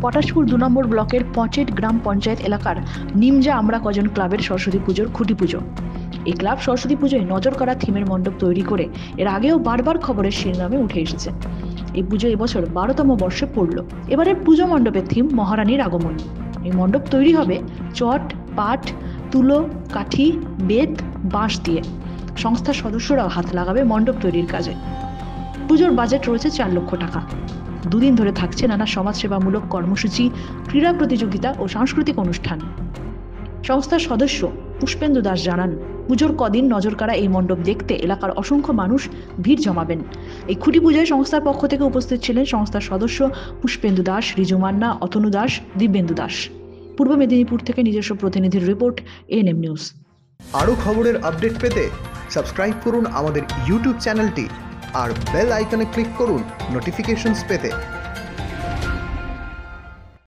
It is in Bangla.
পটাশপুর 2 নম্বর ব্লকের পচেট গ্রাম পঞ্চায়েত এলাকার নিমজা আমরা কজন ক্লাবের সরস্বতী পুজোর খুঁটি পুজো। এই ক্লাব সরস্বতী পুজোয় নজর কাড়া থিমের মণ্ডপ তৈরি করে এর আগেও বারবার খবরের শিরোনামে উঠে এসেছে। এই পুজো এবছর 12তম বর্ষে পড়ল। এবারের পুজো মণ্ডপের থিম মহারানীর আগমন। এই মণ্ডপ তৈরি হবে চট, পাট, তুলো, কাঠি, বেত, বাঁশ দিয়ে। সংস্থার সদস্যরাও হাত লাগাবে মণ্ডপ তৈরির কাজে। পুজোর বাজেট রয়েছে 4 লক্ষ টাকা। দুদিন ধরে থাকছে নানা সমাজসেবামূলক কর্মসূচি, ক্রীড়া প্রতিযোগিতা ও সাংস্কৃতিক অনুষ্ঠান। সংস্থার সদস্য পুষ্পেন্দু দাস জানান, পুজোর কদিন নজর কাড়া এই মণ্ডপ দেখতে এলাকার অসংখ্য মানুষ ভিড় জমাবেন। এই খুঁটি পুজোয় সংস্থার পক্ষ থেকে উপস্থিত ছিলেন সংস্থার সদস্য পুষ্পেন্দু দাস, রিজু মান্না, অতনু দাস, দিব্যেন্দু দাস। পূর্ব মেদিনীপুর থেকে নিজস্ব প্রতিনিধির রিপোর্ট, এএনএম নিউজ। আরও খবরের আপডেট পেতে সাবস্ক্রাইব করুন আমাদের ইউটিউব চ্যানেলটি আর বেল আইকনে ক্লিক করুন নোটিফিকেশনস পেতে।